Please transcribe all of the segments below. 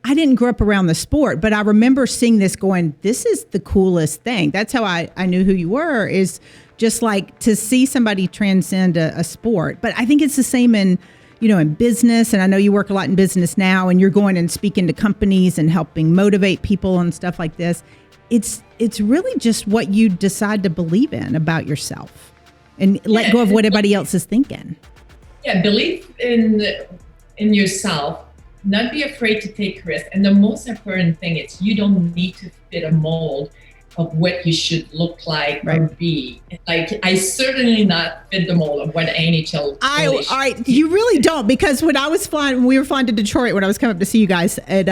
I didn't grow up around the sport, but I remember seeing this going, this is the coolest thing. That's how I knew who you were, is just like to see somebody transcend a sport. But I think it's the same in business. And I know you work a lot in business now, and you're going and speaking to companies and helping motivate people and stuff like this. It's really just what you decide to believe in about yourself and let go of what everybody else is thinking. Yeah, believe in yourself, not be afraid to take risks. And the most important thing is you don't need to fit a mold of what you should look like or be. Like, I certainly not fit the mold of what NHL. You really don't, because when we were flying to Detroit, when I was coming up to see you guys, and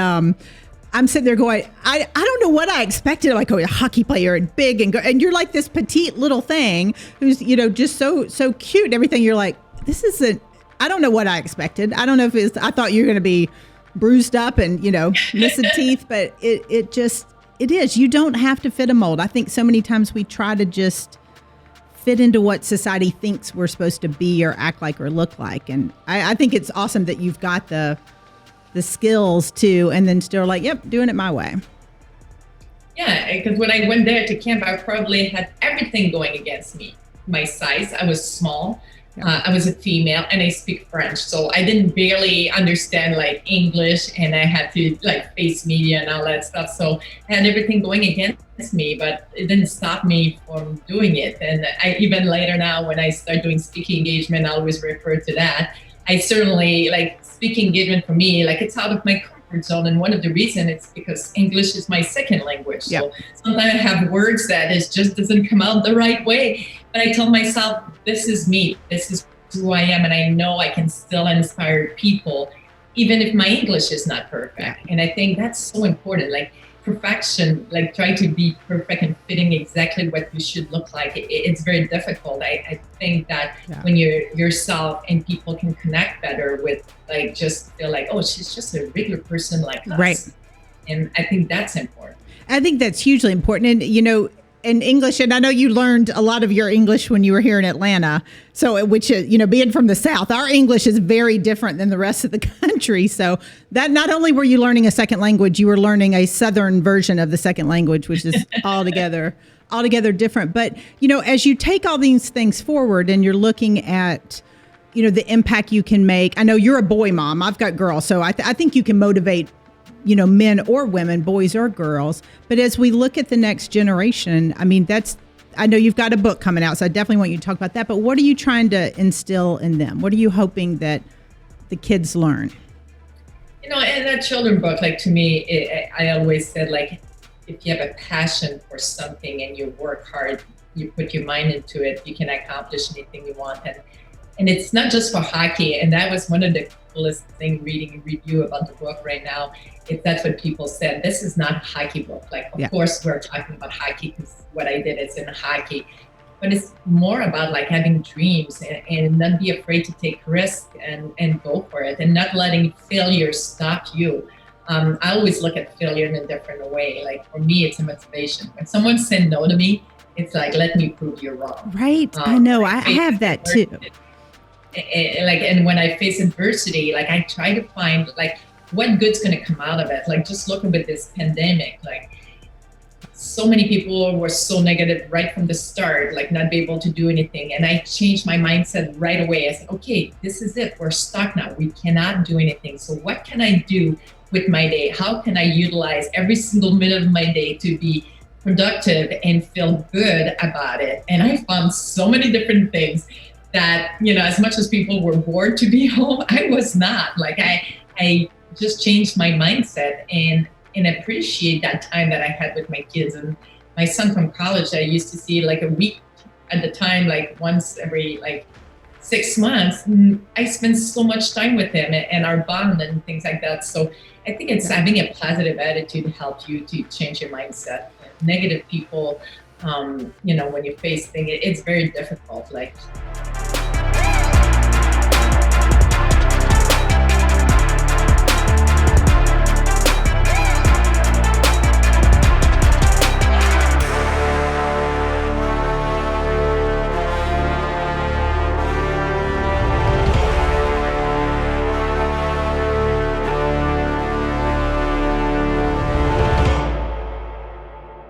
I'm sitting there going, I don't know what I expected. Like, a hockey player and big and you're like this petite little thing who's, just so cute and everything. You're like, I don't know what I expected. I don't know if I thought you were going to be bruised up and, missing teeth, but it is. You don't have to fit a mold. I think so many times we try to just fit into what society thinks we're supposed to be or act like or look like. And I think it's awesome that you've got the skills to, and then still like, yep, doing it my way. Yeah, because when I went there to camp, I probably had everything going against me. My size, I was small. I was a female and I speak French. So I didn't barely understand like English, and I had to like face media and all that stuff. So I had everything going against me, but it didn't stop me from doing it. And even later now, when I start doing speaking engagement, I always refer to that. I certainly like speaking engagement for me, like it's out of my comfort zone. And one of the reasons it's because English is my second language. So sometimes I have words that it just doesn't come out the right way. But I tell myself, this is me. This is who I am. And I know I can still inspire people, even if my English is not perfect. And I think that's so important. Like perfection, like trying to be perfect and fitting exactly what you should look like. It's very difficult. I think that when you're yourself and people can connect better with like, just feel like, oh, she's just a regular person like us. Right. And I think that's important. I think that's hugely important. And, in English, and I know you learned a lot of your English when you were here in Atlanta. So, which is, being from the South, our English is very different than the rest of the country. So that not only were you learning a second language, you were learning a Southern version of the second language, which is altogether different. But, as you take all these things forward and you're looking at, the impact you can make. I know you're a boy mom. I've got girls. So I think you can motivate men or women, boys or girls. But as we look at the next generation, I mean, I know you've got a book coming out, so I definitely want you to talk about that. But what are you trying to instill in them? What are you hoping that the kids learn? In that children's book, like to me, I always said, like, if you have a passion for something and you work hard, you put your mind into it, you can accomplish anything you want. And it's not just for hockey. And that was one of the coolest things reading a review about the book right now. If that's what people said, this is not a hockey book. Like, of course, we're talking about hockey because what I did is in hockey. But it's more about like having dreams and not be afraid to take risks and go for it and not letting failure stop you. I always look at failure in a different way. Like for me, it's a motivation. When someone said no to me, it's like, let me prove you're wrong. Right. I know. I have that too. And when I face adversity, like I try to find like what good's going to come out of it. Like just looking at this pandemic, like so many people were so negative right from the start, like not be able to do anything. And I changed my mindset right away. I said, okay, this is it. We're stuck now. We cannot do anything. So what can I do with my day? How can I utilize every single minute of my day to be productive and feel good about it? And I found so many different things that, as much as people were bored to be home, I was not. Like I just changed my mindset and appreciate that time that I had with my kids. And my son from college, I used to see like a week at the time, like once every like 6 months. And I spent so much time with him and our bond and things like that. So I think it's having a positive attitude to help you to change your mindset. Negative people, when you face things, it's very difficult. Like